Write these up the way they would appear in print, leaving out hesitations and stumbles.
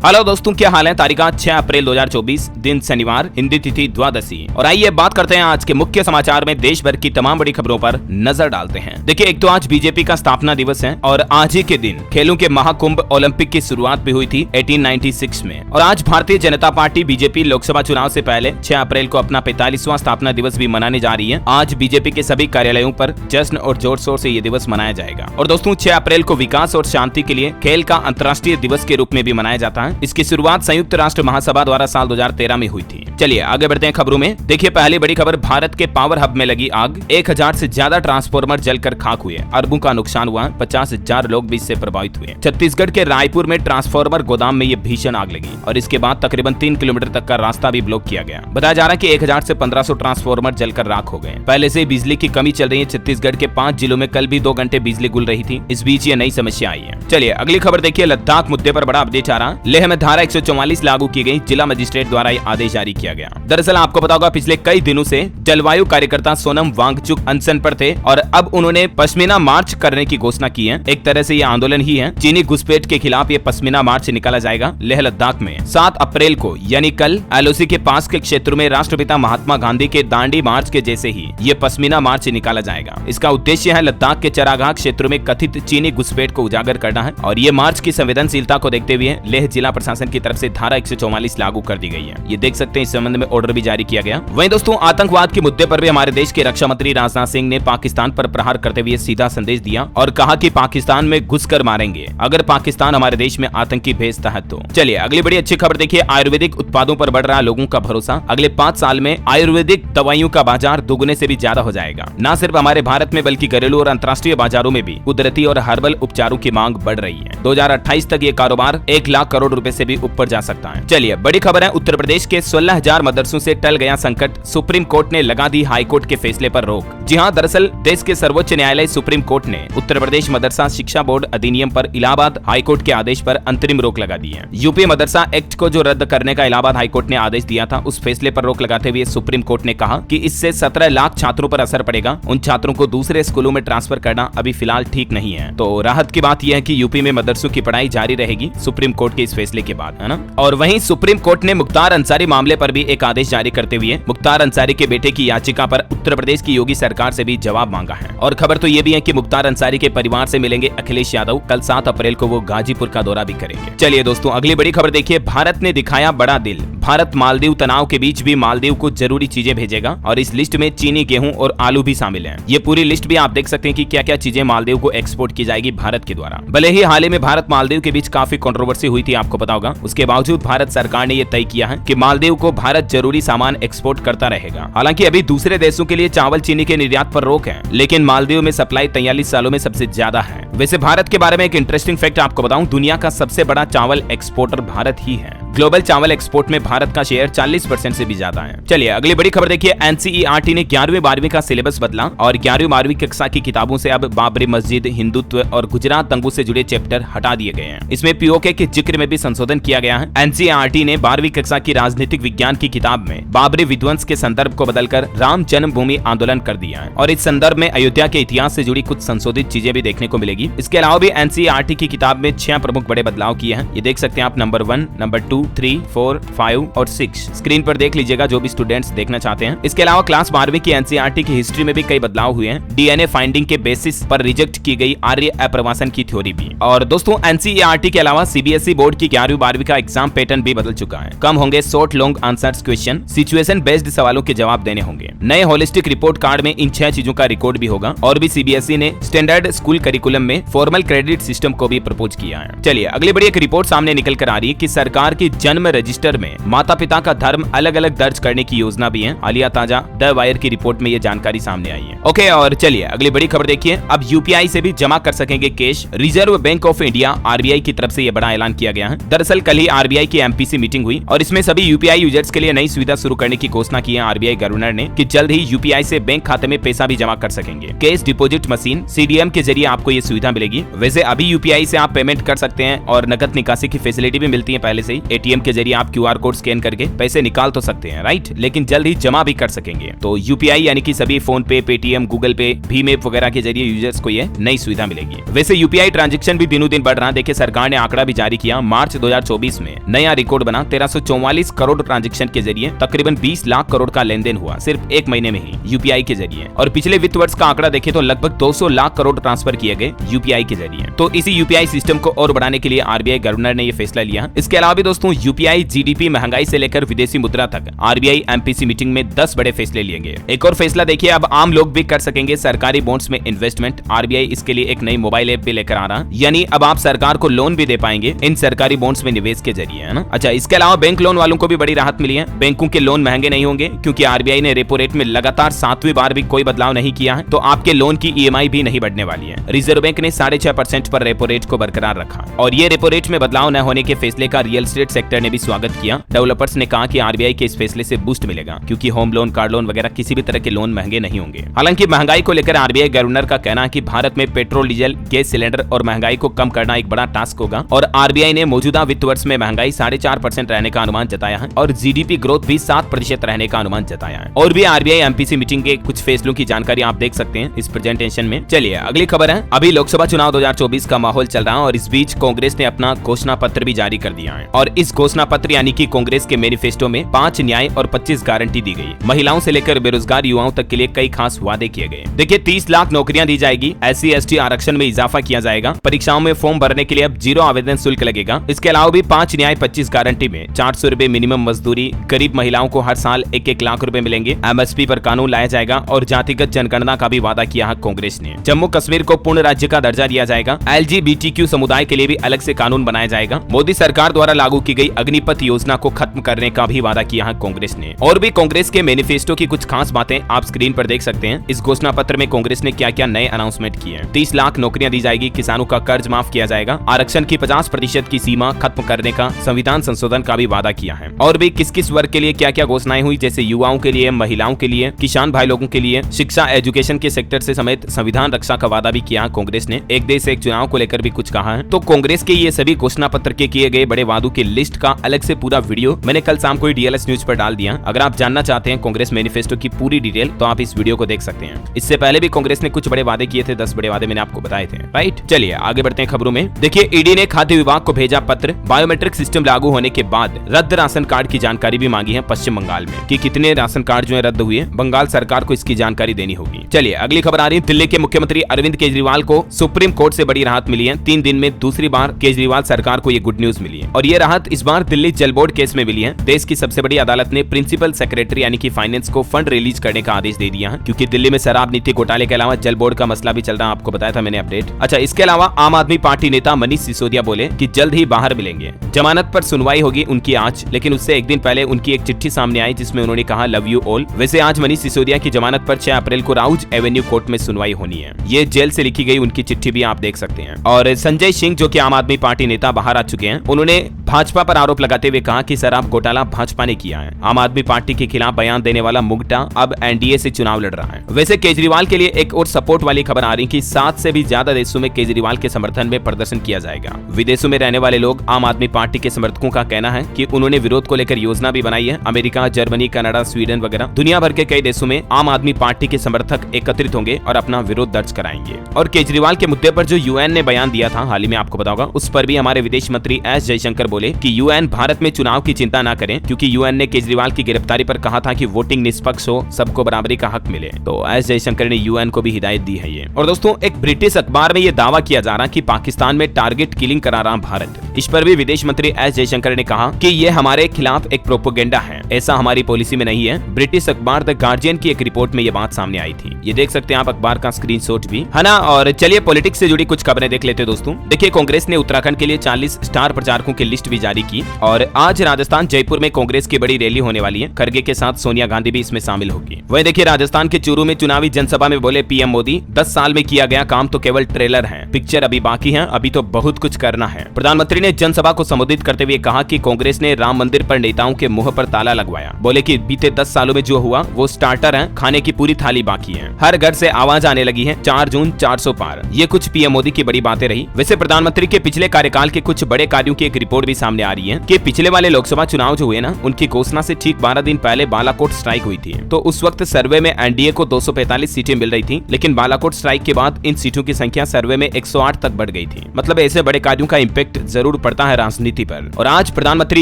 Hello दोस्तों, क्या हाल है। तारीख 6 अप्रैल 2024, दिन शनिवार, हिंदी तिथि द्वादशी। और आइए बात करते हैं आज के मुख्य समाचार में देश भर की तमाम बड़ी खबरों पर नजर डालते हैं। देखिए, एक तो आज बीजेपी का स्थापना दिवस है और आज ही के दिन खेलों के महाकुंभ ओलंपिक की शुरुआत भी हुई थी 1896 में। और आज भारतीय जनता पार्टी बीजेपी लोकसभा चुनाव से पहले 6 अप्रैल को अपना 45वां स्थापना दिवस भी मनाने जा रही है। आज बीजेपी के सभी कार्यालयों पर जश्न और जोर शोर से ये दिवस मनाया जाएगा। और दोस्तों, 6 अप्रैल को विकास और शांति के लिए खेल का अंतर्राष्ट्रीय दिवस के रूप में भी मनाया जाता है। इसकी शुरुआत संयुक्त राष्ट्र महासभा द्वारा साल 2013 में हुई थी। चलिए आगे बढ़ते हैं खबरों में। देखिए, पहली बड़ी खबर, भारत के पावर हब में लगी आग, 1000 से ज्यादा ट्रांसफार्मर जलकर खाक हुए, अरबों का नुकसान हुआ, 50,000 लोग भी इससे प्रभावित हुए। छत्तीसगढ़ के रायपुर में ट्रांसफार्मर गोदाम में ये भीषण आग लगी और इसके बाद तकरीबन 3 किलोमीटर तक का रास्ता भी ब्लॉक किया गया। बताया जा रहा है कि 1000 से 1500 ट्रांसफार्मर जलकर राख हो गए। पहले से बिजली की कमी चल रही है। छत्तीसगढ़ के 5 जिलों में कल भी 2 घंटे बिजली गुल रही थी। इस बीच ये नई समस्या आई है। चलिए अगली खबर देखिए, लद्दाख मुद्दे पर बड़ा अपडेट आ रहा। लेह में धारा 144 लागू की गई, जिला मजिस्ट्रेट द्वारा ये आदेश जारी किया गया। दरअसल आपको पता होगा, पिछले कई दिनों से जलवायु कार्यकर्ता सोनम वांगचुक अनशन पर थे और अब उन्होंने पश्मीना मार्च करने की घोषणा की है। एक तरह से ये आंदोलन ही है। चीनी घुसपैठ के खिलाफ ये पश्मीना मार्च निकाला जाएगा लेह लद्दाख में 7 अप्रैल को, यानी कल एलओसी के पास के क्षेत्र में राष्ट्रपिता महात्मा गांधी के दांडी मार्च के जैसे ही ये पश्मीना मार्च निकाला जाएगा। इसका उद्देश्य है लद्दाख के चरागाह क्षेत्र में कथित चीनी घुसपैठ को उजागर करना है और ये मार्च की संवेदनशीलता को देखते हुए लेह जिला प्रशासन की तरफ से धारा 144 लागू कर दी गई है। ये देख सकते हैं, इस संबंध में ऑर्डर भी जारी किया गया। वहीं दोस्तों, आतंकवाद के मुद्दे पर भी हमारे देश के रक्षा मंत्री राजनाथ सिंह ने पाकिस्तान पर प्रहार करते हुए सीधा संदेश दिया और कहा कि पाकिस्तान में घुसकर मारेंगे अगर पाकिस्तान हमारे देश में आतंकी भेजता है तो। चलिए अगली बड़ी अच्छी खबर देखिए, आयुर्वेदिक उत्पादों पर बढ़ रहा लोगों का भरोसा। अगले 5 साल में आयुर्वेदिक दवाइयों का बाजार दोगुने से भी ज्यादा हो जाएगा। न सिर्फ हमारे भारत में बल्कि घरेलू और अंतर्राष्ट्रीय बाजारों में भी कुदरती और हर्बल उपचारों की मांग बढ़ रही है। 2028 तक ये कारोबार 1 लाख करोड़ रुपए से भी ऊपर जा सकता है। चलिए बड़ी खबर है, उत्तर प्रदेश के 16,000 मदरसों से टल गया संकट, सुप्रीम कोर्ट ने लगा दी हाईकोर्ट के फैसले पर रोक। जी हां, दरअसल देश के सर्वोच्च न्यायालय सुप्रीम कोर्ट ने उत्तर प्रदेश मदरसा शिक्षा बोर्ड अधिनियम पर इलाहाबाद हाईकोर्ट के आदेश पर अंतरिम रोक लगा दी है। यूपी मदरसा एक्ट को जो रद्द करने का इलाहाबाद हाईकोर्ट ने आदेश दिया था, उस फैसले पर रोक लगाते हुए सुप्रीम कोर्ट ने कहा कि इससे 17 लाख छात्रों पर असर पड़ेगा। उन छात्रों को दूसरे स्कूलों में ट्रांसफर करना अभी फिलहाल ठीक नहीं है। तो राहत की बात यह है कि यूपी में मदरसों की पढ़ाई जारी रहेगी सुप्रीम कोर्ट के इस फैसले के बाद, है ना। और वहीं सुप्रीम कोर्ट ने मुख्तार अंसारी मामले पर भी एक आदेश जारी करते हुए मुख्तार अंसारी के बेटे की याचिका पर उत्तर प्रदेश की योगी सरकार से भी जवाब मांगा है। और खबर तो ये भी है कि मुख्तार अंसारी के परिवार से मिलेंगे अखिलेश यादव। कल 7 अप्रैल को वो गाजीपुर का दौरा भी करेंगे। चलिए दोस्तों, अगली बड़ी खबर देखिए, भारत ने दिखाया बड़ा दिल। भारत मालदीव तनाव के बीच भी मालदीव को जरूरी चीजें भेजेगा और इस लिस्ट में चीनी, गेहूं और आलू भी शामिल है। ये पूरी लिस्ट भी आप देख सकते हैं कि क्या क्या चीजें मालदीव को एक्सपोर्ट की जाएगी भारत के द्वारा। भले ही हाल ही में भारत मालदीव के बीच काफी कंट्रोवर्सी हुई थी, आपको पता होगा, उसके बावजूद भारत सरकार ने यह तय किया है कि मालदीव को भारत जरूरी सामान एक्सपोर्ट करता रहेगा। हालांकि अभी दूसरे देशों के लिए चावल, चीनी के निर्यात पर रोक है, लेकिन मालदीव में सप्लाई 43 सालों में सबसे ज्यादा है। वैसे भारत के बारे में एक इंटरेस्टिंग फैक्ट आपको बताऊं, दुनिया का सबसे बड़ा चावल एक्सपोर्टर भारत ही है। ग्लोबल चावल एक्सपोर्ट में भारत का शेयर 40% से भी ज्यादा है। चलिए अगली बड़ी खबर देखिए, एनसीईआरटी ने 11वीं 12वीं का सिलेबस बदला और 11वीं 12वीं कक्षा की किताबों से अब बाबरी मस्जिद, हिंदुत्व और गुजरात दंगों से जुड़े चैप्टर हटा दिए गए हैं। इसमें पीओके के जिक्र में भी संशोधन किया गया है। एनसीईआरटी ने 12वीं कक्षा की राजनीतिक विज्ञान की किताब में बाबरी विध्वंस के संदर्भ को बदलकर राम जन्मभूमि आंदोलन कर दिया है और इस संदर्भ में अयोध्या के इतिहास से जुड़ी कुछ संशोधित चीजें भी देखने को मिलेगी। इसके अलावा भी एनसीईआरटी की किताब में 6 प्रमुख बड़े बदलाव किए हैं। ये देख सकते हैं आप, नंबर 1, नंबर 2, 3, 4, 5 और 6 स्क्रीन पर देख लीजिएगा जो भी स्टूडेंट्स देखना चाहते हैं। इसके अलावा क्लास 12वीं की एनसीईआरटी की हिस्ट्री में भी कई बदलाव हुए हैं। डीएनए फाइंडिंग के बेसिस पर रिजेक्ट की गई आर्य अप्रवासन की थ्योरी भी। और दोस्तों, एनसीईआरटी के अलावा सीबीएसई बोर्ड की 11वीं 12वीं का एग्जाम पैटर्न भी बदल चुका है। कम होंगे short long answers question, situation based सवालों के जवाब देने होंगे। नए होलिस्टिक रिपोर्ट कार्ड में इन 6 चीजों का रिकॉर्ड भी होगा। और भी सीबीएसई ने स्टैंडर्ड स्कूल करिकुलम में फॉर्मल क्रेडिट सिस्टम को भी प्रपोज किया है। चलिए अगली बड़ी एक रिपोर्ट सामने निकल कर आ रही है कि सरकार की जन्म रजिस्टर में माता पिता का धर्म अलग अलग दर्ज करने की योजना भी है। हालिया ताजा द वायर की रिपोर्ट में ये जानकारी सामने आई है। ओके, और चलिए अगली बड़ी खबर देखिए, अब यूपीआई से भी जमा कर सकेंगे cash. Reserve bank of India RBI की तरफ से ये बड़ा ऐलान किया गया है। दरअसल कल ही आरबीआई की एमपीसी मीटिंग हुई और इसमें सभी यूपीआई यूजर्स के लिए नई सुविधा शुरू करने की घोषणा की है आरबीआई गवर्नर ने कि जल्द ही यूपीआई से बैंक खाते में पैसा भी जमा कर सकेंगे। कैश डिपॉजिट मशीन सीडीएम के जरिए आपको ये सुविधा मिलेगी। वैसे अभी यूपीआई से आप पेमेंट कर सकते हैं और नकद निकासी की फैसिलिटी भी मिलती है पहले से ही पेटीएम के जरिए आप QR कोड स्कैन करके पैसे निकाल तो सकते हैं, राइट, लेकिन जल्द ही जमा भी कर सकेंगे। तो UPI यानी कि सभी फोन पे, पेटीएम, गूगल पे, भीम ऐप वगैरह के जरिए यूजर्स को ये नई सुविधा मिलेगी। वैसे UPI ट्रांजैक्शन भी दिनों दिन बढ़ रहा है। देखिए सरकार ने आंकड़ा भी जारी किया, मार्च 2024 में नया रिकॉर्ड बना। 1344 करोड़ ट्रांजैक्शन के जरिए तकरीबन 20 लाख करोड़ का लेन देन हुआ सिर्फ एक महीने में ही UPI के जरिए। और पिछले वित्त वर्ष का आंकड़ा देखें तो लगभग 200 लाख करोड़ ट्रांसफर किए गए UPI के जरिए। तो इसी UPI सिस्टम को और बढ़ाने के लिए RBI गवर्नर ने यह फैसला लिया। इसके अलावा भी दोस्तों UPI GDP, महंगाई से लेकर विदेशी मुद्रा तक RBI MPC मीटिंग में 10 बड़े फैसले लिए गए। एक और फैसला देखिए, अब आम लोग भी कर सकेंगे सरकारी बॉन्ड्स में इन्वेस्टमेंट। RBI इसके लिए एक नई मोबाइल ऐप भी लेकर आ रहा, यानी अब आप सरकार को लोन भी दे पाएंगे इन सरकारी बॉन्ड्स में निवेश के जरिए, है ना। अच्छा, इसके अलावा बैंक लोन वालों को भी बड़ी राहत मिली है। बैंकों के लोन महंगे नहीं होंगे क्योंकि RBI ने रेपो रेट में लगातार 7वीं बार भी कोई बदलाव नहीं किया है, तो आपके लोन की EMI भी नहीं बढ़ने वाली है। रिजर्व बैंक ने 6.5% पर रेपो रेट को बरकरार रखा और ये रेपो रेट में बदलाव न होने के फैसले का रियल एस्टेट सेक्टर ने भी स्वागत किया। डेवलपर्स ने कहा कि RBI के इस फैसले से बूस्ट मिलेगा क्योंकि होम लोन, कार लोन वगैरह किसी भी तरह के लोन महंगे नहीं होंगे। हालांकि महंगाई को लेकर RBI गवर्नर का कहना है कि भारत में पेट्रोल, डीजल, गैस सिलेंडर और महंगाई को कम करना एक बड़ा टास्क होगा और RBI ने मौजूदा वित्त वर्ष में महंगाई 4.5% रहने का अनुमान जताया है और GDP ग्रोथ भी 7% रहने का अनुमान जताया है। और भी RBI MPC मीटिंग के कुछ फैसलों की जानकारी आप देख सकते हैं इस प्रेजेंटेशन में। चलिए अगली खबर है, अभी लोकसभा चुनाव 2024 का माहौल चल रहा है और इस बीच कांग्रेस ने अपना घोषणा पत्र भी जारी कर दिया है। और इस घोषणा पत्र यानी कि कांग्रेस के मैनिफेस्टो में 5 न्याय और 25 गारंटी दी गई। महिलाओं से लेकर बेरोजगार युवाओं तक के लिए कई खास वादे किए गए। देखिए 30 लाख नौकरियां दी जाएगी, SC ST आरक्षण में इजाफा किया जाएगा, परीक्षाओं में फॉर्म भरने के लिए अब 0 आवेदन शुल्क लगेगा। इसके अलावा भी 5 न्याय 25 गारंटी में 400 रुपए मिनिमम मजदूरी, गरीब महिलाओं को हर साल 1-1 लाख रुपए मिलेंगे, MSP पर कानून लाया जाएगा और जातिगत जनगणना का भी वादा किया है कांग्रेस ने। जम्मू कश्मीर को पूर्ण राज्य का दर्जा दिया जाएगा। LGBTQ समुदाय के लिए भी अलग से कानून बनाया जाएगा। मोदी सरकार द्वारा लागू की गई अग्निपथ योजना को खत्म करने का भी वादा किया है कांग्रेस ने। और भी कांग्रेस के मैनिफेस्टो की कुछ खास बातें आप स्क्रीन पर देख सकते हैं। इस घोषणा पत्र में कांग्रेस ने क्या क्या नए अनाउंसमेंट किए हैं। 30 लाख नौकरियां दी जाएगी, किसानों का कर्ज माफ किया जाएगा, आरक्षण की 50% की सीमा खत्म करने का, संविधान संशोधन का भी वादा किया है। और भी किस किस वर्ग के लिए क्या क्या घोषणाएं हुई, जैसे युवाओं के लिए, महिलाओं के लिए, किसान भाई लोगों के लिए, शिक्षा एजुकेशन के सेक्टर से समेत संविधान रक्षा का वादा भी किया कांग्रेस ने। एक देश एक चुनाव को लेकर भी कुछ कहा है। तो कांग्रेस के ये सभी घोषणा पत्र के किए गए बड़े वादों की लिस्ट का अलग से पूरा वीडियो मैंने कल शाम को DLS न्यूज पर डाल दिया। अगर आप जानना चाहते हैं कांग्रेस मैनिफेस्टो की पूरी डिटेल तो आप इस वीडियो को देख सकते हैं। इससे पहले भी कांग्रेस ने कुछ बड़े वादे किए थे, 10 बड़े वादे मैंने आपको बताए थे, राइट। चलिए आगे बढ़ते हैं खबरों में। देखिए ईडी ने खाद्य विभाग को भेजा पत्र, बायोमेट्रिक सिस्टम लागू होने के बाद रद्द राशन कार्ड की जानकारी भी मांगी है पश्चिम बंगाल में कि कितने राशन कार्ड जो है रद्द हुए। बंगाल सरकार को इसकी जानकारी देनी होगी। चलिए अगली खबर आ रही है, दिल्ली के मुख्यमंत्री अरविंद केजरीवाल को सुप्रीम कोर्ट से बड़ी राहत मिली है। 3 दिन में दूसरी बार केजरीवाल सरकार को ये गुड न्यूज मिली है और ये राहत इस बार दिल्ली जल बोर्ड केस में मिली है। देश की सबसे बड़ी अदालत ने प्रिंसिपल सेक्रेटरी यानी कि फाइनेंस को फंड रिलीज करने का आदेश दे दिया है क्योंकि दिल्ली में शराब नीति घोटाले के अलावा जल बोर्ड का मसला भी चल रहा है, आपको बताया था मैंने अपडेट। अच्छा, इसके अलावा आम आदमी पार्टी नेता मनीष सिसोदिया बोले कि जल्द ही बाहर मिलेंगे। जमानत पर सुनवाई होगी उनकी आज, लेकिन उससे एक दिन पहले उनकी एक चिट्ठी सामने आई जिसमें उन्होंने कहा लव यू ऑल। वैसे आज मनीष सिसोदिया की जमानत पर 6 अप्रैल को राउज एवेन्यू कोर्ट में सुनवाई होनी है। ये जेल से लिखी गई उनकी चिट्ठी भी आप देख सकते हैं। और संजय सिंह जो कि आम आदमी पार्टी नेता बाहर आ चुके हैं, उन्होंने भाजपा पर आरोप लगाते हुए कहा कि शराब घोटाला भाजपा ने किया है। आम आदमी पार्टी के खिलाफ बयान देने वाला मुगटा अब NDA से चुनाव लड़ रहा है। वैसे केजरीवाल के लिए एक और सपोर्ट वाली खबर आ रही कि 7 से भी ज्यादा देशों में केजरीवाल के समर्थन में प्रदर्शन किया जाएगा। विदेशों में रहने वाले लोग आम आदमी पार्टी के समर्थकों का कहना है कि उन्होंने विरोध को लेकर योजना भी बनाई है। अमेरिका, जर्मनी, कनाडा, स्वीडन वगैरह दुनिया भर के कई देशों में आम आदमी पार्टी के समर्थक एकत्रित होंगे और अपना विरोध दर्ज कराएंगे। और केजरीवाल के मुद्दे पर जो UN ने बयान दिया था हाल ही में, आपको बताऊंगा, उस पर भी हमारे विदेश मंत्री S जयशंकर बोले कि UN भारत में चुनाव की चिंता न करें क्योंकि UN ने केजरीवाल की गिरफ्तारी पर कहा था कि वोटिंग निष्पक्ष हो, सबको बराबरी का हक मिले। तो S जयशंकर ने UN को भी हिदायत दी है ये। और दोस्तों एक ब्रिटिश अखबार में ये दावा किया जा रहा कि पाकिस्तान में टारगेट किलिंग करा रहा भारत। इस पर भी विदेश मंत्री S जयशंकर ने कहा कि ये हमारे खिलाफ एक प्रोपेगेंडा है, ऐसा हमारी पॉलिसी में नहीं है। ब्रिटिश अखबार द गार्जियन की एक रिपोर्ट में ये बात सामने आई थी। ये देख सकते हैं आप अखबार का स्क्रीनशॉट भी, है ना। और चलिए पॉलिटिक्स से जुड़ी कुछ खबरें देख लेते हैं दोस्तों। देखिए कांग्रेस ने उत्तराखंड के लिए 40 स्टार प्रचारकों की लिस्ट भी जारी की और आज राजस्थान जयपुर में कांग्रेस की बड़ी रैली होने वाली है। खड़गे के साथ सोनिया गांधी भी इसमें शामिल होगी। वहीं देखिए राजस्थान के चूरू में चुनावी जनसभा में बोले PM मोदी, 10 साल में किया गया काम तो केवल ट्रेलर है, पिक्चर अभी बाकी है, अभी तो बहुत कुछ करना है। प्रधानमंत्री ने जनसभा को संबोधित करते हुए कहा कि कांग्रेस ने राम मंदिर पर नेताओं के मुंह पर ताला लगवाया। बोले कि बीते 10 सालों में जो हुआ वो स्टार्टर है, खाने की पूरी थाली बाकी है। हर घर से आवाज आने लगी है 4 जून 400 पार। ये कुछ PM मोदी की बड़ी बातें रही। वैसे प्रधानमंत्री के पिछले कार्यकाल के कुछ बड़े कार्यों की एक रिपोर्ट भी सामने आ रही है कि पिछले वाले लोकसभा चुनाव जो हुए ना, उनकी घोषणा से ठीक 12 दिन पहले बालाकोट स्ट्राइक हुई थी। तो उस वक्त सर्वे में एनडीए को 245 सीटें मिल रही थी, लेकिन बालाकोट स्ट्राइक के बाद इन सीटों की संख्या सर्वे में 108 तक बढ़ गई थी। मतलब ऐसे बड़े कार्यों का इम्पैक्ट जरूर पड़ता है राजनीति पर। और आज प्रधानमंत्री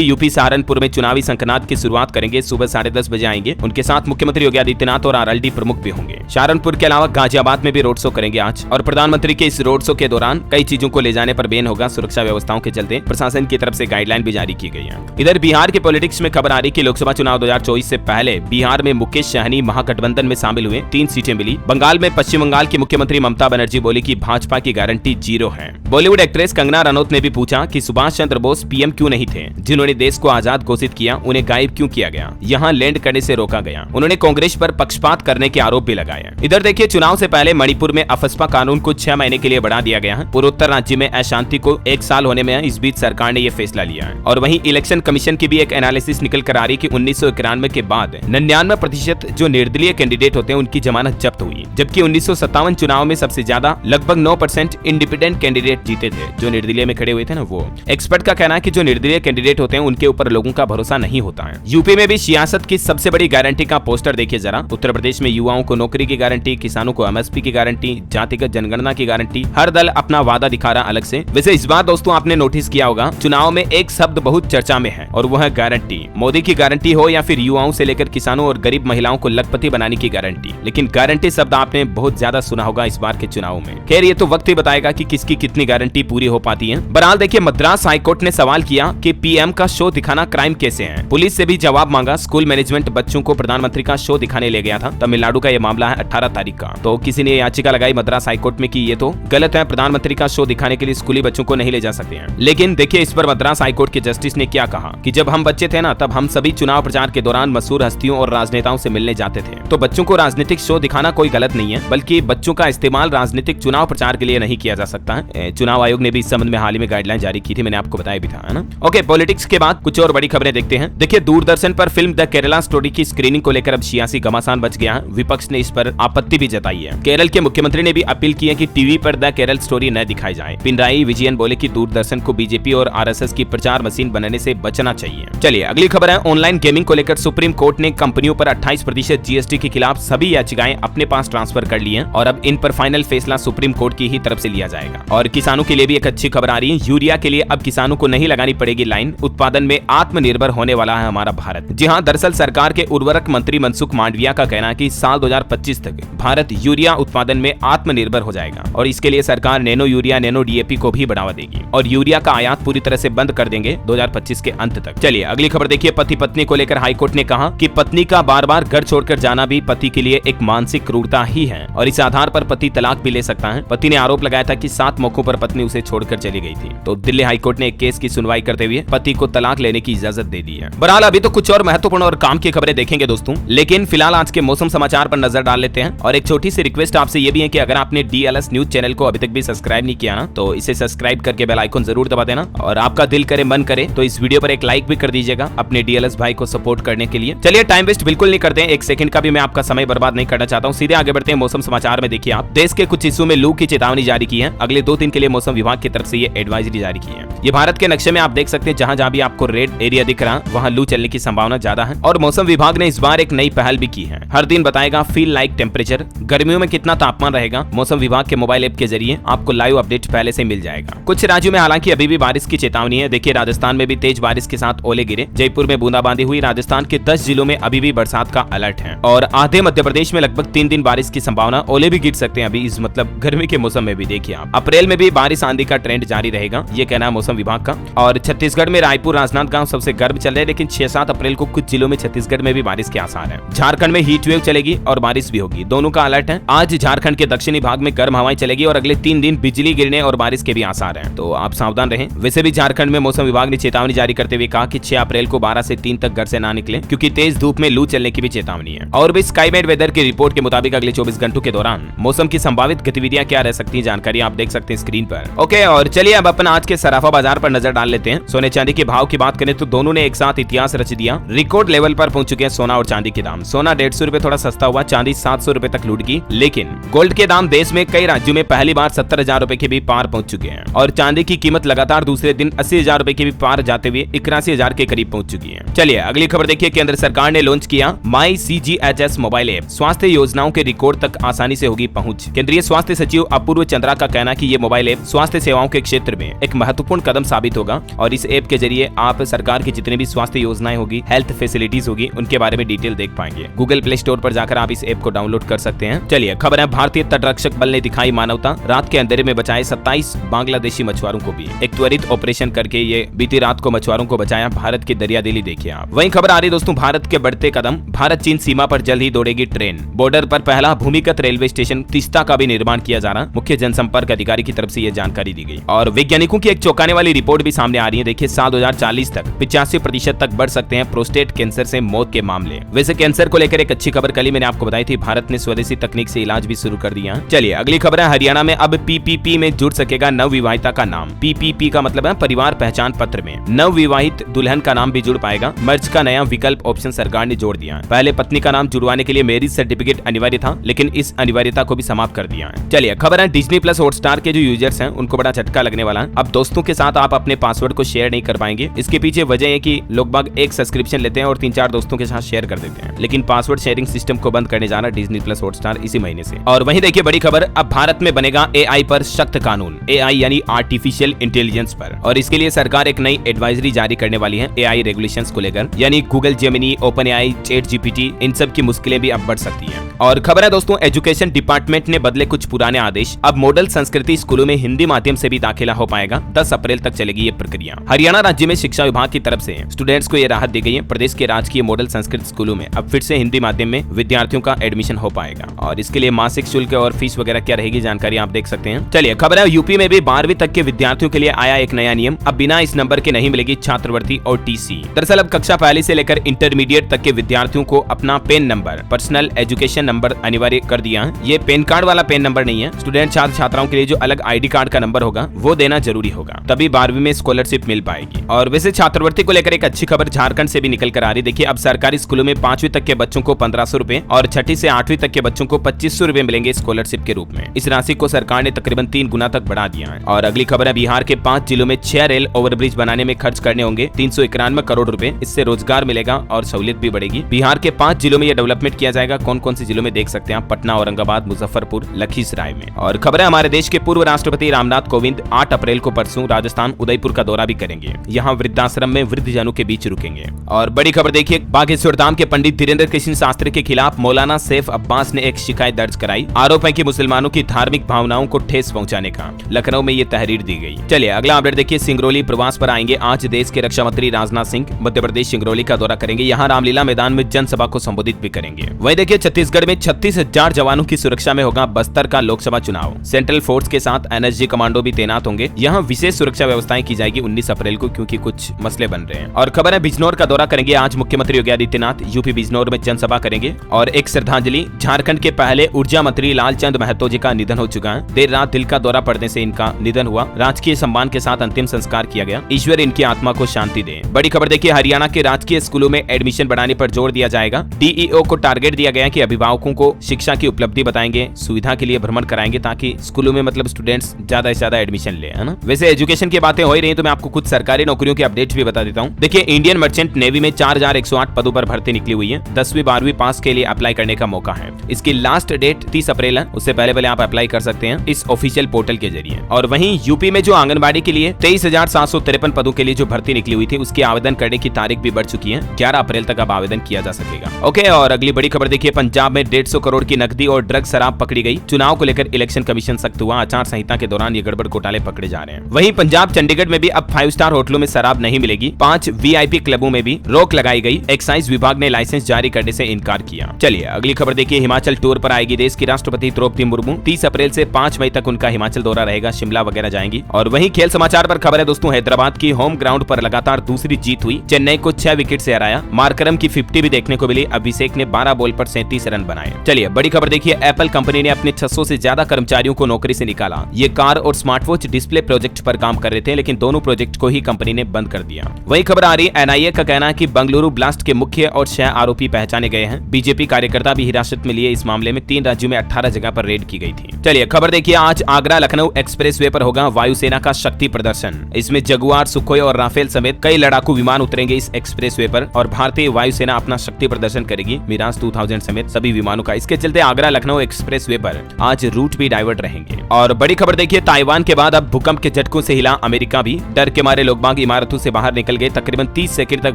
यूपी सहारनपुर में चुनावी संकनाद की शुरुआत करेंगे। सुबह 10:30 बजे आएंगे। उनके साथ मुख्यमंत्री योगी आदित्यनाथ और आरएलडी प्रमुख भी होंगे। सहारनपुर के अलावा गाजियाबाद में भी रोड शो करेंगे आज। और प्रधानमंत्री के इस रोड शो के दौरान कई चीजों को ले जाने पर बैन होगा। सुरक्षा व्यवस्थाओं के चलते प्रशासन की तरफ से गाइडलाइन भी जारी की गई है। इधर बिहार के पॉलिटिक्स में खबर आ रही कि लोकसभा चुनाव 2024 से पहले बिहार में मुकेश सहनी महागठबंधन में शामिल हुए, 3 सीटें मिली। बंगाल में पश्चिम बंगाल की मुख्यमंत्री ममता बनर्जी बोली कि भाजपा की गारंटी 0 है। बॉलीवुड एक्ट्रेस कंगना रनौत ने भी पूछा कि सुभाष चंद्र बोस पीएम क्यों नहीं थे, जिन्होंने देश को आजाद घोषित किया, उन्हें गायब क्यों किया गया, यहाँ लैंड करने से रोका गया। उन्होंने कांग्रेस पर पक्षपात करने के आरोप भी लगाए। इधर देखिए, चुनाव से पहले मणिपुर में अफस्पा कानून को 6 महीने के लिए बढ़ा दिया गया है। पूर्वोत्तर राज्य में अशांति को 1 साल होने में है। इस बीच सरकार ने यह फैसला लिया है। और वहीं इलेक्शन कमीशन की भी एक एनालिसिस निकल कर आ रही कि 1991 के बाद 99% जो निर्दलीय कैंडिडेट होते हैं उनकी जमानत जब्त हुई, जबकि 1957 चुनाव में सबसे ज्यादा लगभग 9% इंडिपेंडेंट कैंडिडेट जीते थे, जो निर्दलीय में खड़े हुए थे ना वो। एक्सपर्ट का कहना है कि जो निर्दलीय कैंडिडेट होते हैं उनके ऊपर लोगों का भरोसा नहीं होता है। यूपी में भी सियासत की सबसे बड़ी गारंटी का पोस्टर देखिए जरा। उत्तर प्रदेश में युवाओं को नौकरी की गारंटी, किसानों को एमएसपी की गारंटी, जातिगत जनगणना की गारंटी। हर दल अपना वादा दिखा रहा अलग से। वैसे इस बार दोस्तों आपने नोटिस किया होगा, चुनाव में एक शब्द बहुत चर्चा में है और वह है गारंटी। मोदी की गारंटी हो या फिर युवाओं से लेकर किसानों और गरीब महिलाओं को लखपति बनाने की गारंटी, लेकिन गारंटी शब्द आपने बहुत ज्यादा सुना होगा इस बार के चुनाव में। खैर ये तो वक्त ही बताएगा कि किसकी कितनी गारंटी पूरी हो पाती है। बहरहाल देखिए, मद्रास हाईकोर्ट ने सवाल किया कि पीएम का शो दिखाना क्राइम कैसे है। पुलिस से भी जवाब मांगा। स्कूल मैनेजमेंट बच्चों को प्रधानमंत्री का शो दिखाने ले गया था। तमिलनाडु का यह मामला है 18 तारीख का। तो किसी ने याचिका लगाई मद्रास हाईकोर्ट में कि ये तो गलत है, प्रधानमंत्री का शो दिखाने के लिए स्कूली बच्चों को नहीं ले जा सकते हैं। लेकिन देखिए, इस पर मद्रास हाईकोर्ट के जस्टिस ने क्या कहा कि जब हम बच्चे थे ना, तब हम सभी चुनाव प्रचार के दौरान मशहूर हस्तियों और राजनेताओं से मिलने जाते थे। तो बच्चों को राजनीतिक शो दिखाना कोई गलत नहीं है, बल्कि बच्चों का इस्तेमाल राजनीतिक चुनाव प्रचार के लिए नहीं किया जा सकता है। चुनाव आयोग ने भी इस संबंध में हाल ही में गाइडलाइन जारी की थी, मैंने आपको बताया भी था, है ना। ओके, पॉलिटिक्स के बाद कुछ और बड़ी खबरें देखते हैं। देखिए, दूरदर्शन पर फिल्म द केरला स्टोरी की स्क्रीनिंग को लेकर अब सियासी घमासान बच गया है। विपक्ष ने इस पर आपत्ति भी जताई है। केरल के मुख्यमंत्री ने भी अपील की है कि टीवी पर द केरल स्टोरी न दिखाई जाए। पिनराई विजयन बोले कि दूरदर्शन को बीजेपी और आरएसएस की प्रचार मशीन बनने से बचना चाहिए। चलिए अगली खबर है, ऑनलाइन गेमिंग को लेकर सुप्रीम कोर्ट ने कंपनियों पर 28% जीएसटी के खिलाफ सभी याचिकाएं अपने पास ट्रांसफर कर ली हैं और अब इन पर फाइनल फैसला सुप्रीम कोर्ट की ही तरफ से लिया जाएगा। और किसानों के लिए भी एक अच्छी खबर आ रही है। यूरिया के लिए अब किसानों को नहीं लगानी पड़ेगी लाइन। उत्पादन में आत्मनिर्भर होने वाला है हमारा भारत। जी हाँ, दरअसल सरकार के उर्वरक मंत्री मनसुख मांडविया का कहना है कि साल 2025 तक भारत यूरिया उत्पादन में आत्मनिर्भर हो जाएगा और इसके लिए सरकार नैनो यूरिया, नैनो डीएपी को भी बढ़ावा देगी और यूरिया का आयात पूरी तरह से बंद कर देंगे 2025 के अंत तक। चलिए अगली खबर देखिए। पति पत्नी को लेकर हाईकोर्ट ने कहा कि पत्नी का बार बार घर छोड़कर जाना भी पति के लिए एक मानसिक क्रूरता ही है और इस आधार पर पति तलाक भी ले सकता है। पति ने आरोप लगाया था कि 7 मौकों पर पत्नी उसे छोड़कर चली गई थी। तो दिल्ली हाईकोर्ट ने एक केस की सुनवाई करते हुए पति को तलाक लेने की इजाजत दे दी है। बहरहाल अभी तो कुछ और महत्वपूर्ण और काम की खबरें देखेंगे दोस्तों, लेकिन फिलहाल आज के मौसम समाचार पर नजर डाल लेते हैं। और एक छोटी सी रिक्वेस्ट आपसे ये भी है कि अगर आपने डीएलएस न्यूज चैनल को अभी तक भी सब्सक्राइब नहीं किया ना, तो इसे सब्सक्राइब करके बेल आइकन जरूर दबा देना और आपका दिल करे मन करे तो इस वीडियो पर एक लाइक भी कर दीजिएगा अपने डीएलएस भाई को सपोर्ट करने के लिए। चलिए टाइम वेस्ट बिल्कुल नहीं करते हैं, एक सेकंड का भी मैं आपका समय बर्बाद नहीं करना चाहता हूं। सीधे आगे बढ़ते हैं मौसम समाचार में। देखिए, आप देश के कुछ हिस्सों में लू की चेतावनी जारी की है। अगले 2 दिन के लिए मौसम विभाग की तरफ से ये एडवाइजरी जारी की है। ये भारत के नक्शे में आप देख सकते हैं, जहां जहां भी आपको रेड एरिया दिख रहा है वहां लू चलने की संभावना ज्यादा है। और मौसम विभाग ने इस बार एक नई पहल भी की है। हर दिन बताएगा फील लाइक टेम्परेचर, गर्मियों में कितना तापमान रहेगा। मौसम विभाग के मोबाइल ऐप के जरिए आपको लाइव अपडेट पहले से मिल जाएगा। कुछ राज्यों में हालांकि अभी भी बारिश की चेतावनी है। देखिए, राजस्थान में भी तेज बारिश के साथ ओले गिरे, जयपुर में बूंदाबांदी हुई। राजस्थान के 10 जिलों में अभी भी बरसात का अलर्ट है और आधे मध्य प्रदेश में लगभग 3 दिन बारिश की संभावना। ओले भी गिर सकते हैं अभी इस मतलब गर्मी के मौसम में भी। देखिए आप, अप्रैल में भी बारिश आंधी का ट्रेंड जारी रहेगा, ये कहना है मौसम विभाग का। और छत्तीसगढ़ में रायपुर, राजनांदगांव सबसे गर्म चल रहे हैं, लेकिन 6-7 अप्रैल को कुछ जिलों में छत्तीसगढ़ में भी बारिश के आसार है। झारखंड में हीट वेव चलेगी और बारिश भी होगी, दोनों का अलर्ट है। आज झारखंड के दक्षिणी भाग में गर्म हवाएं चलेगी और अगले 3 दिन बिजली गिरने और बारिश के भी आसार हैं, तो आप सावधान रहें। वैसे भी झारखंड में मौसम विभाग ने चेतावनी जारी करते हुए कहा कि 6 अप्रैल को 12 से 3 तक घर से ना निकले, क्योंकि तेज धूप में लू चलने की भी चेतावनी है। और भी स्काईमेट वेदर की रिपोर्ट के मुताबिक अगले 24 घंटों के दौरान मौसम की संभावित गतिविधियां क्या रह सकती है, जानकारी आप देख सकते हैं स्क्रीन पर। ओके, और चलिए अब अपन आज के सराफा बाजार पर नजर डाल लेते हैं। सोने चांदी के भाव की बात करें तो दोनों ने एक साथ इतिहास रच दिया। रिकॉर्ड लेवल पर पहुंच चुके हैं सोना और चांदी के दाम। सोना 150 रुपए थोड़ा सस्ता हुआ, चांदी 700 रुपए तक लूट गई, लेकिन गोल्ड के दाम देश में कई राज्यों में पहली बार 70,000 रुपए के भी पार पहुंच चुके हैं और चांदी की कीमत लगातार दूसरे दिन 80,000 80,000 रुपए के भी पार जाते हुए 81,000 के करीब पहुंच चुकी है। चलिए अगली खबर देखिए, केंद्र सरकार ने लॉन्च किया माई CGHS मोबाइल ऐप, स्वास्थ्य योजनाओं के रिकॉर्ड तक आसानी से होगी पहुंच। केंद्रीय स्वास्थ्य सचिव अपूर्व चंद्रा का कहना कि ये मोबाइल ऐप स्वास्थ्य सेवाओं के क्षेत्र में एक महत्वपूर्ण कदम साबित होगा और इस ऐप के जरिए आप सरकार की जितनी भी स्वास्थ्य योजनाएं होगी, हेल्थ फैसिलिटीज होगी, उनके बारे में डिटेल देख पाएंगे। गूगल प्ले स्टोर पर जाकर आप इस ऐप को डाउनलोड कर सकते हैं। चलिए खबर है, भारतीय तटरक्षक बल ने दिखाई मानवता, रात के अंधेरे में बचाए 27 बांग्लादेशी मछुआरों को भी। एक त्वरित ऑपरेशन करके ये बीती रात को मछुआरों को बचाया। भारत की दरियादिली देखिए आप। वहीं खबर आ रही दोस्तों, भारत के बढ़ते कदम, भारत चीन सीमा पर जल्द ही दौड़ेगी ट्रेन। बॉर्डर पर पहला भूमिगत रेलवे स्टेशन तीस्ता का भी निर्माण किया जा रहा। मुख्य जनसंपर्क अधिकारी की तरफ से यह जानकारी दी गई। और वैज्ञानिकों की एक चौंकाने वाली रिपोर्ट भी सामने आ रही है। देखिए साल 2040 तक 85% तक बढ़ सकते हैं प्रोस्टेट कैंसर से मौत के मामले। वैसे कैंसर को लेकर एक अच्छी खबर कल ही मैंने आपको बताई थी, भारत ने स्वदेशी तकनीक से इलाज भी शुरू कर दिया। चलिए अगली खबर है, हरियाणा में अब PPP में जुड़ सकेगा नवविवाहिता का नाम। PPP का मतलब है परिवार पहचान पत्र में नवविवाहित दुल्हन का नाम भी जुड़ पाएगा। मर्ज का नया विकल्प ऑप्शन सरकार ने जोड़ दिया है। पहले पत्नी का नाम जुड़वाने के लिए मैरिज सर्टिफिकेट अनिवार्य था, लेकिन इस अनिवार्यता को भी समाप्त कर दिया है। चलिए खबर है, डिज्नी प्लस हॉटस्टार के जो यूजर्स हैं उनको बड़ा झटका लगने वाला है। अब दोस्तों के साथ आप अपने पासवर्ड को शेयर नहीं कर पाएंगे। इसके पीछे वजह है कि लोग बाग एक सब्सक्रिप्शन लेते हैं और 3-4 दोस्तों के साथ शेयर कर देते हैं, लेकिन पासवर्ड शेयरिंग सिस्टम को बंद करने जा रहा डिज्नी प्लस हॉटस्टार इसी महीने से। और वहीं देखिए बड़ी खबर, अब भारत में बनेगा AI पर सख्त कानून, AI यानी आर्टिफिशियल इंटेलिजेंस पर, और इसके लिए सरकार एक नई एडवाइजरी जारी करने वाली है AI रेगुलेशंस को लेकर, यानी Google Gemini, open AI, chat GPT, इन सब की मुश्किलें भी अब बढ़ सकती हैं। और खबर है दोस्तों, एजुकेशन डिपार्टमेंट ने बदले कुछ पुराने आदेश। अब मॉडल संस्कृति स्कूलों में हिंदी माध्यम से भी दाखिला हो पाएगा। 10 अप्रैल तक चलेगी ये प्रक्रिया। हरियाणा राज्य में शिक्षा विभाग की तरफ से स्टूडेंट्स को ये राहत दी गई है। प्रदेश के राजकीय मॉडल संस्कृत स्कूलों में अब फिर से हिंदी माध्यम में विद्यार्थियों का एडमिशन हो पाएगा, और इसके लिए मासिक शुल्क और फीस वगैरह क्या रहेगी जानकारी आप देख सकते हैं। चलिए खबर है, यूपी में भी 12वीं तक के विद्यार्थियों के लिए आया एक नया नियम। अब बिना इस नंबर के नहीं मिलेगी छात्रवृत्ति और TC। दरअसल अब कक्षा पहली से लेकर इंटरमीडिएट तक के विद्यार्थियों को अपना PAN number, personal education number अनिवार्य कर दिया है। ये पेन कार्ड वाला पेन नंबर नहीं है। स्टूडेंट छात्र छात्राओं के लिए जो अलग ID कार्ड का नंबर होगा वो देना जरूरी होगा, तभी 12वीं में स्कॉलरशिप मिल पाएगी। और वैसे छात्रवृत्ति को लेकर एक अच्छी खबर झारखंड से भी निकल कर आ रही। देखिए अब सरकारी स्कूलों में 5वीं तक के बच्चों को 1500 रुपए और 6ठी से 8वीं तक के बच्चों को 2500 रुपए मिलेंगे स्कॉलरशिप के रूप में। इस राशि को सरकार ने तकरीबन 3 गुना तक बढ़ा दिया है। और अगली खबर है, बिहार के 5 जिलों में 6 रेल ओवरब्रिज बनाने में खर्च करने होंगे 391 करोड़ रुपए। इससे रोजगार मिलेगा और सहूलियत भी बढ़ेगी। बिहार के 5 जिलों में यह डेवलपमेंट किया जाएगा। कौन कौन से जिलों में देख सकते हैं आप, पटना, औरंगाबाद, मुजफ्फरपुर, लखीसराय में। और खबर है, हमारे देश के पूर्व राष्ट्रपति रामनाथ कोविंद 8 अप्रैल को परसों राजस्थान उदयपुर का दौरा भी करेंगे। यहाँ वृद्धाश्रम में वृद्धजनों के बीच रुकेंगे। और बड़ी खबर देखिए, बागेश्वर धाम के पंडित धीरेन्द्र कृष्ण शास्त्री के खिलाफ मौलाना सैफ अब्बास ने एक शिकायत दर्ज कराई। आरोप है कि मुसलमानों की धार्मिक भावनाओं को ठेस पहुंचाने का। लखनऊ में ये तहरीर दी गई। चलिए अगला अपडेट देखिए, सिंगरौली प्रवास पर आएंगे आज देश के रक्षा मंत्री राजनाथ सिंह। मध्य प्रदेश सिंगरौली का दौरा करेंगे। यहाँ रामलीला मैदान में जनसभा को संबोधित भी करेंगे। वहीं देखिए छत्तीसगढ़ में 36,000 जवानों की सुरक्षा में होगा बस्तर का लोकसभा चुनाव। सेंट्रल फोर्स के साथ NSG कमांडो भी तैनात होंगे। यहाँ विशेष सुरक्षा व्यवस्थाएं की जाएगी 19 अप्रैल को, क्योंकि कुछ मसले बन रहे हैं। और खबर है, बिजनौर का दौरा करेंगे आज मुख्यमंत्री योगी आदित्यनाथ। यूपी बिजनौर में जनसभा करेंगे। और एक श्रद्धांजलि, झारखंड के पहले ऊर्जा मंत्री लालचंद महतो जी का निधन हो चुका है। देर रात दिल का दौरा पड़ने से इनका निधन हुआ। राजकीय सम्मान के साथ अंतिम संस्कार किया गया। ईश्वर इनकी आत्मा को शांति दे। बड़ी खबर देखिए, हरियाणा के राजकीय स्कूलों में एडमिशन बढ़ाने पर जोर दिया जाएगा। DEO को टारगेट दिया गया कि अभिभावकों को शिक्षा की उपलब्धि बताएंगे, सुविधा के लिए भ्रमण कराएंगे, ताकि स्कूलों में मतलब स्टूडेंट्स ज्यादा से ज्यादा एडमिशन ले, है ना। वैसे एजुकेशन की बातें हो ही रही तो मैं आपको कुछ सरकारी नौकरियों के अपडेट्स भी बता देता हूँ। देखिए इंडियन मर्चेंट नेवी में 4108 पदों पर भर्ती निकली हुई है। 10वीं 12वीं पास के लिए अप्लाई करने का मौका है। इसकी लास्ट डेट 30 अप्रैल है। उससे पहले आप अप्लाई कर सकते हैं इस ऑफिशियल पोर्टल के जरिए। और वहीं यूपी में जो आंगनबाड़ी के लिए 23,753 पदों के लिए जो भर्ती निकली हुई थी, उसकी आवेदन करने की तारीख भी बढ़ चुकी है। 11 अप्रैल तक अब आवेदन किया जा सकेगा। ओके, और अगली बड़ी खबर देखिए, पंजाब में 150 करोड़ की नकदी और ड्रग शराब पकड़ी गई। चुनाव को लेकर इलेक्शन कमीशन सख्त हुआ। आचार संहिता के दौरान ये गड़बड़ घोटाले पकड़े जा रहे हैं। वहीं पंजाब चंडीगढ़ में भी अब 5 स्टार होटलों में शराब नहीं मिलेगी। 5 VIP क्लबों में भी रोक लगाई गई। एक्साइज विभाग ने लाइसेंस जारी करने से इनकार किया। चलिए अगली खबर देखिए, हिमाचल टूर पर आएगी देश की राष्ट्रपति द्रौपदी मुर्मू। 30 अप्रैल से 5 मई तक उनका हिमाचल दौरा रहेगा। शिमला वगैरह जाएंगी। और वहीं खेल समाचार पर खबर है दोस्तों, हैदराबाद की होम ग्राउंड पर लगातार दूसरी जीत हुई। चेन्नई को 6 विकेट से हराया। मार्करम की 50 भी देखने को मिली। अभिषेक ने 12 बॉल पर 37 रन बनाए। चलिए बड़ी खबर देखिए, एप्पल कंपनी ने अपने 600 से ज्यादा कर्मचारियों को नौकरी से निकाला। ये कार और स्मार्टवॉच डिस्प्ले प्रोजेक्ट पर काम कर रहे थे, लेकिन दोनों प्रोजेक्ट को ही कंपनी ने बंद कर दिया। वही खबर आ रही एनआईए का कहना है कि बंगलुरु ब्लास्ट के मुख्य और 6 आरोपी पहचाने गए हैं। बीजेपी कार्यकर्ता भी हिरासत में लिए। इस मामले में 3 राज्यों में 18 जगह पर रेड की गई थी। चलिए खबर देखिए, आज आगरा लखनऊ एक्सप्रेसवे पर होगा वायुसेना का शक्ति प्रदर्शन। इसमें जगुआर, सुखोई और राफेल समेत कई लड़ाकू विमान उतरेंगे इस एक्सप्रेसवे पर और भारतीय वायुसेना अपना शक्ति प्रदर्शन करेगी। मिराज 2000 समेत सभी विमानों का। इसके चलते आगरा लखनऊ एक्सप्रेसवे पर आज रूट भी डाइवर्ट रहेंगे। और बड़ी खबर देखिए, ताइवान के बाद अब भूकंप के झटकों से हिला अमेरिका भी। डर के मारे लोग बाग इमारतों से बाहर निकल गए। तकरीबन 30 सेकंड तक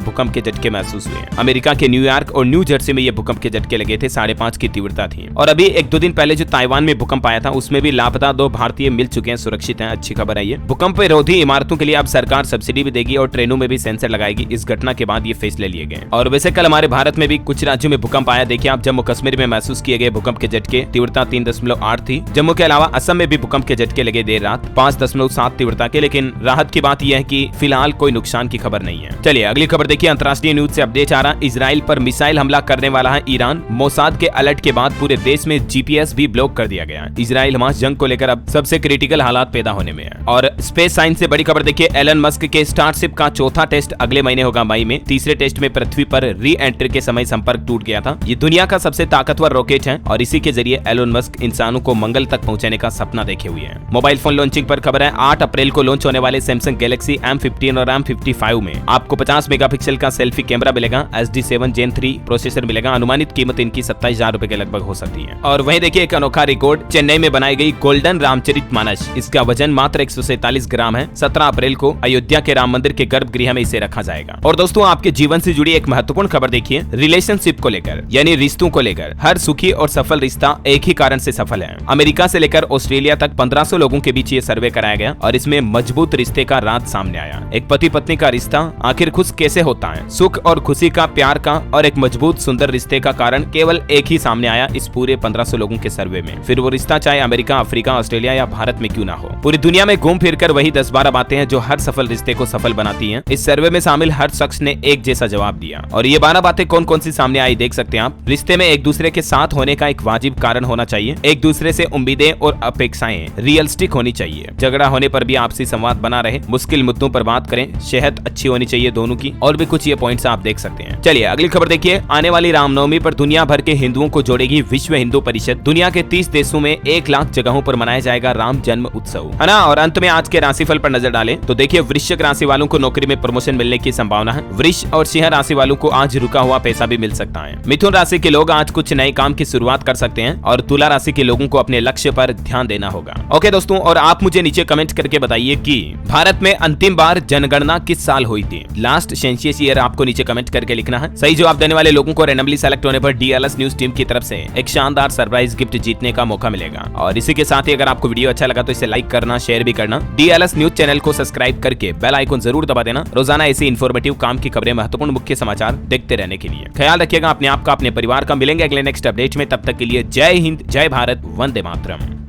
भूकंप के झटके महसूस हुए। अमेरिका के न्यूयॉर्क और न्यू जर्सी में ये भूकंप के झटके लगे थे। 5.5 की तीव्रता थी। और अभी 1-2 दिन पहले जो ताइवान में भूकंप आया था उसमें भी लापता 2 भारतीय मिल चुके हैं, सुरक्षित हैं। अच्छी खबर है ये। भूकंप विरोधी इमारतों के लिए अब सरकार सब्सिडी भी देगी और ट्रेनों में भी सेंसर लगाएगी। इस घटना के बाद ये फैसले लिए गए। और वैसे कल हमारे भारत में भी कुछ राज्यों में भूकंप आया। देखिए आप, जम्मू कश्मीर में महसूस किए गए भूकंप के झटके, तीव्रता 3.8 थी। जम्मू के अलावा असम में भी भूकंप के झटके लगे देर रात 5.7 तीव्रता के। लेकिन राहत की बात यह है कि फिलहाल कोई नुकसान की खबर नहीं है। चलिए अगली खबर देखिए, अंतर्राष्ट्रीय न्यूज से अपडेट आ रहा। इजराइल पर मिसाइल हमला करने वाला है ईरान। मोसाद के अलर्ट के बाद पूरे देश में जीपीएस भी ब्लॉक कर दिया गया। इजराइल हमास जंग को लेकर अब सबसे क्रिटिकल हालात पैदा होने में है। और स्पेस साइंस से बड़ी खबर देखिए, एलन मस्क के स्टारशिप का चौथा टेस्ट अगले महीने होगा मई में। तीसरे टेस्ट में पृथ्वी पर री एंट्री के समय संपर्क टूट गया था। ये दुनिया का सबसे ताकतवर रॉकेट है और इसी के जरिए एलन मस्क इंसानों को मंगल तक पहुंचाने का सपना देखे हुए हैं। मोबाइल फोन लॉन्चिंग पर खबर है। 8 अप्रैल को लॉन्च होने वाले सैमसंग गैलेक्सी M15 और M55 में आपको 50 मेगापिक्सल का सेल्फी कैमरा मिलेगा। SD7 Gen 3 प्रोसेसर मिलेगा। अनुमानित कीमत इनकी 27,000 रुपए के लगभग हो सकती है। और वहीं देखिए एक अनोखा रिकॉर्ड, चेन्नई में बनाई गई गोल्डन रामचरितमानस। इसका वजन मात्र 147 ग्राम है। 17 अप्रैल को अयोध्या के राम मंदिर के गर्भगृह में इसे रखा जाएगा। और दोस्तों आपके जीवन से जुड़ी एक महत्वपूर्ण खबर देखिए, रिलेशनशिप को लेकर यानी रिश्तों को लेकर। हर सुखी और सफल रिश्ता एक ही कारण से सफल है। अमेरिका से लेकर ऑस्ट्रेलिया तक 1500 लोगों के बीच ये सर्वे कराया गया और इसमें मजबूत रिश्ते का राज सामने आया। एक पति पत्नी का रिश्ता आखिर खुश कैसे होता है? सुख और खुशी का, प्यार का और एक मजबूत सुंदर रिश्ते का कारण केवल एक ही सामने आया इस पूरे 1500 लोगों के सर्वे में। फिर वो रिश्ता चाहे अमेरिका, अफ्रीका, ऑस्ट्रेलिया या भारत में क्यों ना हो, पूरी दुनिया में घूम फिर कर वही 10-12 बातें हैं जो हर सफल रिश्ते को सफल बनाती हैं। इस सर्वे में शामिल हर शख्स ने एक जैसा जवाब दिया। और ये 12 बातें कौन कौन सी सामने आई देख सकते हैं आप। रिश्ते में एक दूसरे के साथ होने का एक वाजिब कारण होना चाहिए। एक दूसरे से उम्मीदें और अपेक्षाएं रियलिस्टिक होनी चाहिए। झगड़ा होने पर भी आपसी संवाद बना रहे। मुश्किल मुद्दों पर बात करें। सेहत अच्छी होनी चाहिए दोनों की। और भी कुछ ये पॉइंट्स आप देख सकते हैं। चलिए अगली खबर देखिए, आने वाली रामनवमी पर दुनिया भर के हिंदुओं को जोड़ेगी विश्व हिंदू परिषद। दुनिया के 30 देशों में 1 लाख जगहों पर मनाया जाएगा राम जन्म उत्सव, है ना। और अंत में आज के राशिफल पर नजर डालें तो देखिए, वृश्चिक राशि वालों को नौकरी में प्रमोशन मिलने की संभावना है। वृष और सिंह राशि वालों को आज रुका हुआ पैसा भी मिल सकता है। मिथुन राशि के लोग आज कुछ नए काम की शुरुआत कर सकते हैं। और तुला राशि के लोगों को अपने लक्ष्य पर ध्यान देना होगा। ओके दोस्तों, और आप मुझे नीचे कमेंट करके बताइए कि भारत में अंतिम बार जनगणना किस साल हुई थी। लास्ट सेंसस ईयर आपको नीचे कमेंट करके लिखना है। सही जवाब देने वाले लोगों को रैंडमली सेलेक्ट होने पर DLS न्यूज टीम की तरफ से एक शानदार सरप्राइज गिफ्ट जीतने का मौका मिलेगा। और इसी के साथ ही अगर आपको वीडियो अच्छा लगा तो इसे लाइक करना, शेयर भी करना। DLS न्यूज चैनल को सब्सक्राइब करके बेल आइकन जरूर दबा देना रोजाना ऐसी इन्फॉर्मेटिव काम की खबरें, महत्वपूर्ण मुख्य समाचार देखते रहने के लिए। ख्याल रखिएगा अपने आप का, अपने परिवार का। मिलेंगे अगले नेक्स्ट अपडेट में। तब तक के लिए जय हिंद, जय भारत, वंदे मातरम।